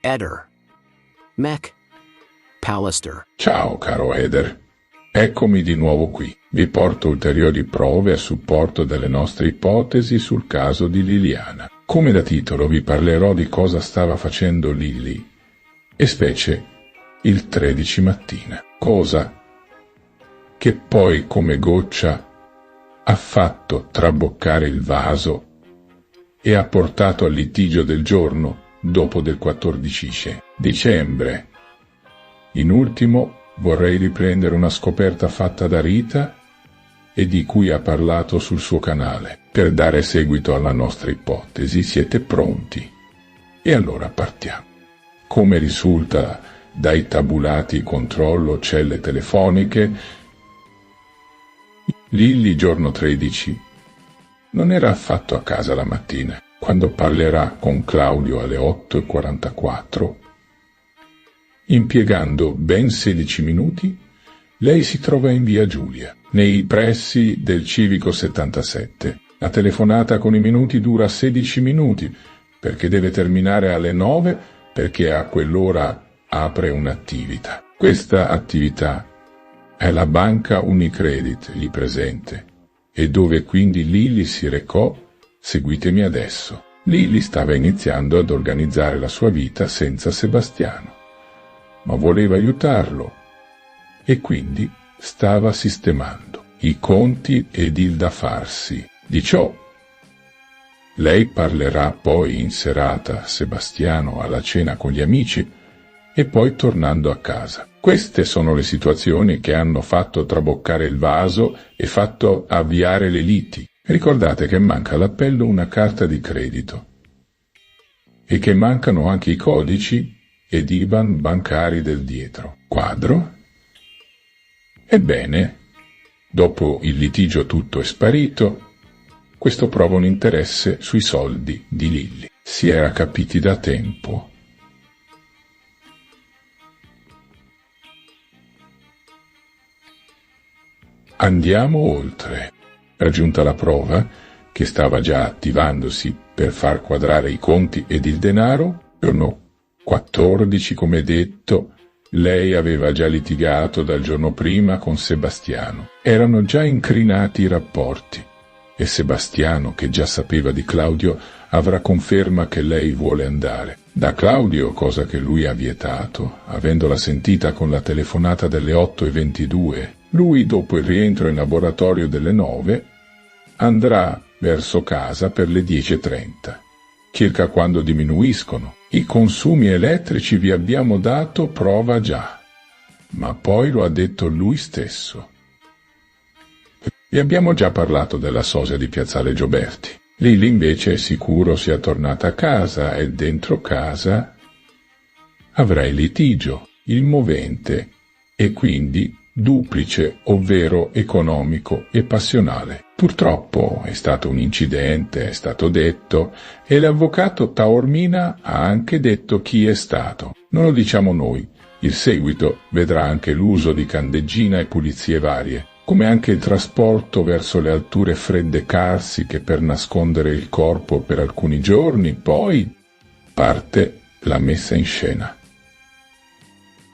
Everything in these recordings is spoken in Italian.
Eder. Mac. Pallister. Ciao, caro Eder. Eccomi di nuovo qui. Vi porto ulteriori prove a supporto delle nostre ipotesi sul caso di Liliana. Come da titolo vi parlerò di cosa stava facendo Lily, e specie il 13 mattina. Cosa che poi, come goccia, ha fatto traboccare il vaso e ha portato al litigio del giorno dopo del 14 dicembre. In ultimo vorrei riprendere una scoperta fatta da Rita e di cui ha parlato sul suo canale. Per dare seguito alla nostra ipotesi, siete pronti? E allora partiamo. Come risulta dai tabulati controllo celle telefoniche, Lily, giorno 13, non era affatto a casa la mattina. Quando parlerà con Claudio alle 8:44, impiegando ben 16 minuti, lei si trova in via Giulia, nei pressi del Civico 77. La telefonata con i minuti dura 16 minuti, perché deve terminare alle 9, perché a quell'ora apre un'attività. Questa attività è la banca Unicredit lì presente, e dove quindi Lily si recò. Seguitemi adesso. Lily stava iniziando ad organizzare la sua vita senza Sebastiano, ma voleva aiutarlo, e quindi stava sistemando i conti ed il da farsi. Di ciò lei parlerà poi in serata a Sebastiano alla cena con gli amici e poi tornando a casa. Queste sono le situazioni che hanno fatto traboccare il vaso e fatto avviare le liti. Ricordate che manca all'appello una carta di credito e che mancano anche i codici ed IBAN bancari del dietro quadro. Ebbene, dopo il litigio tutto è sparito. Questo prova un interesse sui soldi di Lily. Si era capiti da tempo. Andiamo oltre. Raggiunta la prova, che stava già attivandosi per far quadrare i conti ed il denaro, giorno 14, come detto, lei aveva già litigato dal giorno prima con Sebastiano. Erano già incrinati i rapporti. E Sebastiano, che già sapeva di Claudio, avrà conferma che lei vuole andare da Claudio, cosa che lui ha vietato, avendola sentita con la telefonata delle 8:22. Lui, dopo il rientro in laboratorio delle 9, andrà verso casa per le 10:30, circa quando diminuiscono. I consumi elettrici vi abbiamo dato prova già, ma poi lo ha detto lui stesso. Vi abbiamo già parlato della sosia di Piazzale Gioberti. Lily invece è sicuro sia tornata a casa e dentro casa avrà il litigio, il movente, e quindi duplice, ovvero economico e passionale. Purtroppo è stato un incidente, è stato detto, e l'avvocato Taormina ha anche detto chi è stato. Non lo diciamo noi. Il seguito vedrà anche l'uso di candeggina e pulizie varie, come anche il trasporto verso le alture fredde carsiche per nascondere il corpo per alcuni giorni, poi parte la messa in scena.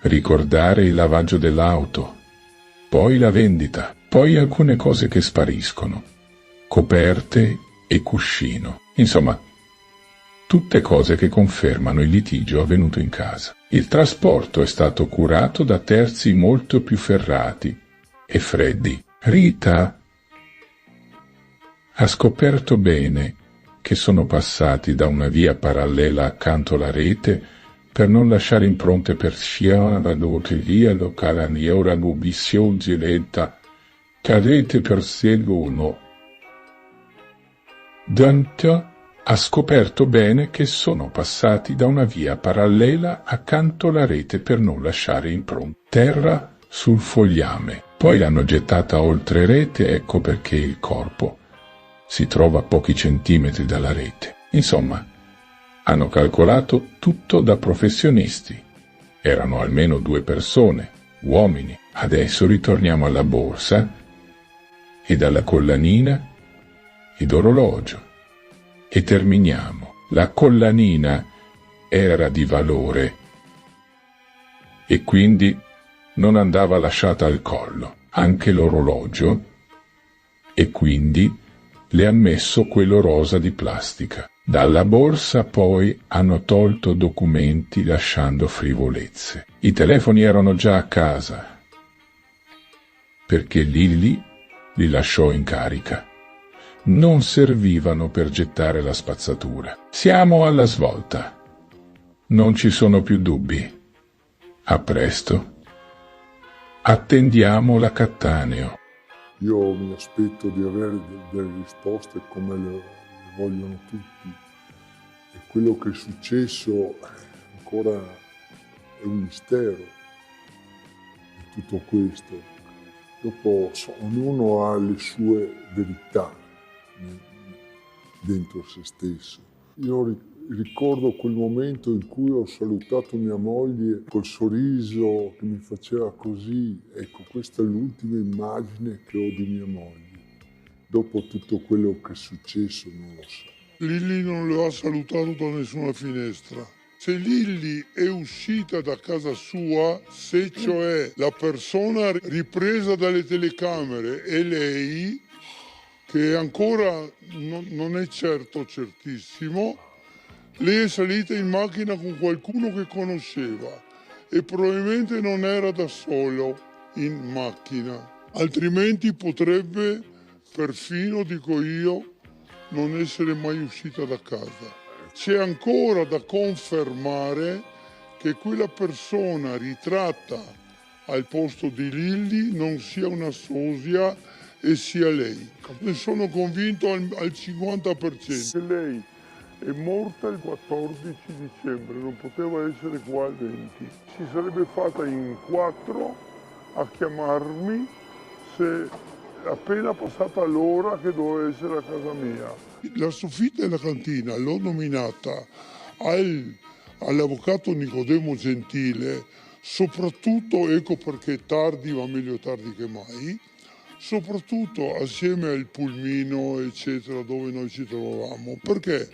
Ricordare il lavaggio dell'auto, poi la vendita, poi alcune cose che spariscono, coperte e cuscino. Insomma, tutte cose che confermano il litigio avvenuto in casa. Il trasporto è stato curato da terzi molto più ferrati e freddi. Rita ha scoperto bene che sono passati da una via parallela accanto alla rete per non lasciare impronte per sciare l'oteria locale e ora l'ubizione diretta che rete perseguono. Dante ha scoperto bene che sono passati da una via parallela accanto alla rete per non lasciare impronte. Terra sul fogliame. Poi l'hanno gettata oltre rete, ecco perché il corpo si trova a pochi centimetri dalla rete. Insomma, hanno calcolato tutto da professionisti. Erano almeno 2 persone, uomini. Adesso ritorniamo alla borsa e alla collanina ed orologio. E terminiamo. La collanina era di valore e quindi non andava lasciata al collo, anche l'orologio, e quindi le han messo quello rosa di plastica. Dalla borsa poi hanno tolto documenti lasciando frivolezze. I telefoni erano già a casa, perché Lilli li lasciò in carica. Non servivano per gettare la spazzatura. Siamo alla svolta. Non ci sono più dubbi. A presto. Attendiamo la Cattaneo. Io mi aspetto di avere delle risposte come le vogliono tutti. E quello che è successo ancora è un mistero di tutto questo. Dopo ognuno ha le sue verità dentro se stesso. Io ricordo quel momento in cui ho salutato mia moglie col sorriso che mi faceva così. Ecco, questa è l'ultima immagine che ho di mia moglie. Dopo tutto quello che è successo non lo so. Lilli non lo ha salutato da nessuna finestra. Se Lilli è uscita da casa sua, se cioè la persona ripresa dalle telecamere è lei, che ancora non è certissimo, lei è salita in macchina con qualcuno che conosceva e probabilmente non era da solo in macchina, altrimenti potrebbe perfino, dico io, non essere mai uscita da casa. C'è ancora da confermare che quella persona ritratta al posto di Lilli non sia una sosia e sia lei. Ne sono convinto al 50%. Lei è morta il 14 dicembre, non poteva essere qua il 20. Si sarebbe fatta in 4 a chiamarmi se appena passata l'ora che doveva essere a casa mia. La soffitta della cantina l'ho nominata all'avvocato Nicodemo Gentile, soprattutto, ecco perché tardi, ma meglio tardi che mai, soprattutto assieme al pulmino, eccetera, dove noi ci trovavamo, perché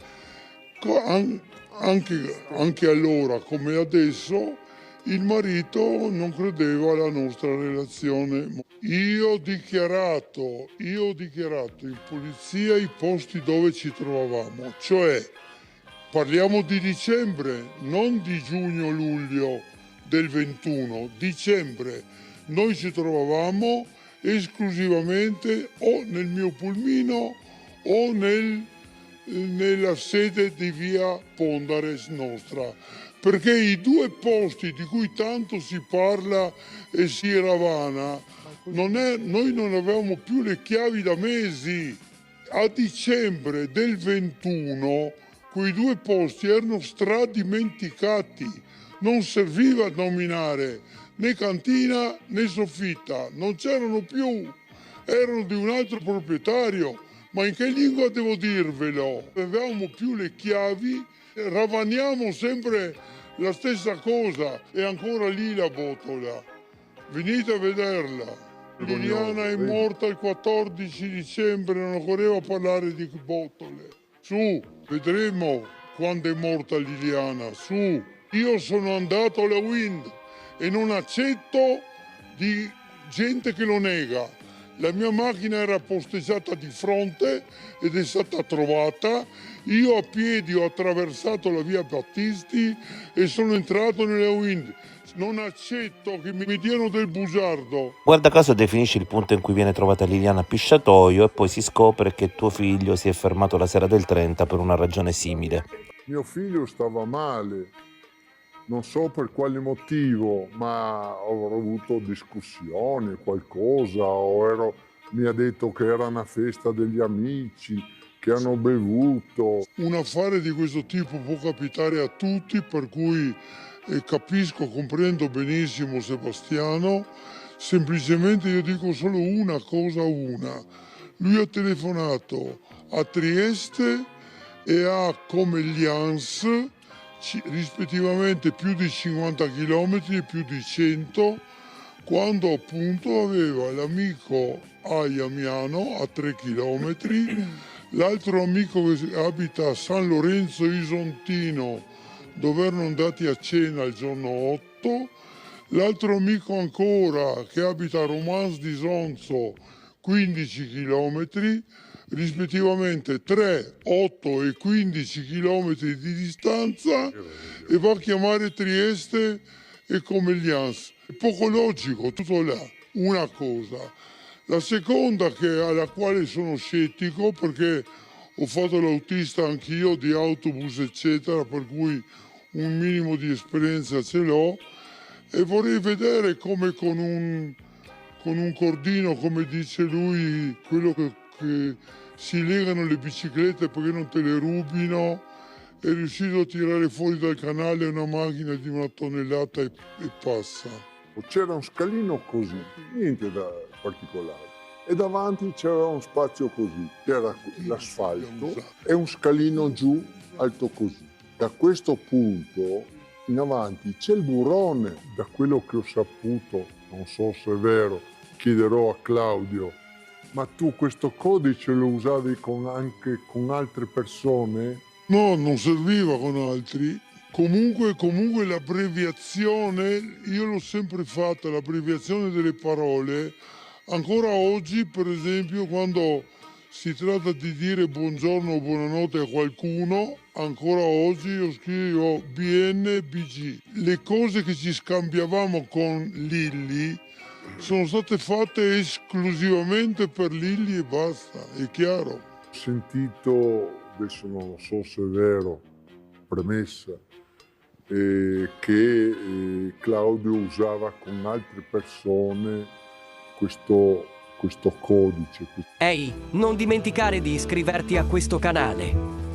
anche allora, come adesso, il marito non credeva alla nostra relazione. Io ho dichiarato in polizia i posti dove ci trovavamo, cioè parliamo di dicembre, non di giugno-luglio del 21, dicembre. Noi ci trovavamo esclusivamente o nel mio pulmino o nella sede di via Pondares nostra, perché i due posti di cui tanto si parla e si ravana, noi non avevamo più le chiavi da mesi. A dicembre del 21 quei due posti erano stradimenticati, non serviva a nominare né cantina né soffitta, non c'erano più, erano di un altro proprietario. Ma in che lingua devo dirvelo? Non avevamo più le chiavi, ravaniamo sempre la stessa cosa, è ancora lì la botola. Venite a vederla. Liliana è morta il 14 dicembre, non occorreva parlare di botole. Su, vedremo quando è morta Liliana, su. Io sono andato alla Wind e non accetto di gente che lo nega. La mia macchina era posteggiata di fronte ed è stata trovata. Io a piedi ho attraversato la via Battisti e sono entrato nella Wind. Non accetto che mi diano del bugiardo. Guarda caso definisci il punto in cui viene trovata Liliana Pisciatoio e poi si scopre che tuo figlio si è fermato la sera del 30 per una ragione simile. Mio figlio stava male, non so per quale motivo, ma avrò avuto discussioni, qualcosa, mi ha detto che era una festa degli amici, che hanno bevuto. Un affare di questo tipo può capitare a tutti, per cui capisco, comprendo benissimo Sebastiano, semplicemente io dico solo una cosa, Lui ha telefonato a Trieste e a Comeglians, rispettivamente più di 50 km e più di 100, quando appunto aveva l'amico a Iamiano a 3 km, l'altro amico che abita a San Lorenzo Isontino dove erano andati a cena il giorno 8, l'altro amico ancora che abita a Romans di Sonzo, 15 chilometri, rispettivamente 3, 8 e 15 chilometri di distanza, e va a chiamare Trieste e Comeglians. È poco logico, tutto là. Una cosa. La seconda, alla quale sono scettico, perché ho fatto l'autista anch'io di autobus eccetera, per cui un minimo di esperienza ce l'ho, e vorrei vedere come con un cordino, come dice lui, quello che si legano le biciclette perché non te le rubino, è riuscito a tirare fuori dal canale una macchina di 1 tonnellata e passa. C'era un scalino così, niente da particolare. E davanti c'era un spazio così, c'era l'asfalto e un scalino giù alto così. Da questo punto in avanti c'è il burrone. Da quello che ho saputo, non so se è vero, chiederò a Claudio, ma tu questo codice lo usavi anche con altre persone? No, non serviva con altri. Comunque l'abbreviazione, io l'ho sempre fatta, l'abbreviazione delle parole. Ancora oggi, per esempio, quando si tratta di dire buongiorno o buonanotte a qualcuno, ancora oggi io scrivo BNBG. Le cose che ci scambiavamo con Lilli sono state fatte esclusivamente per Lilli e basta, è chiaro. Ho sentito, adesso non lo so se è vero, premessa, che Claudio usava con altre persone questo codice. Ehi, non dimenticare di iscriverti a questo canale.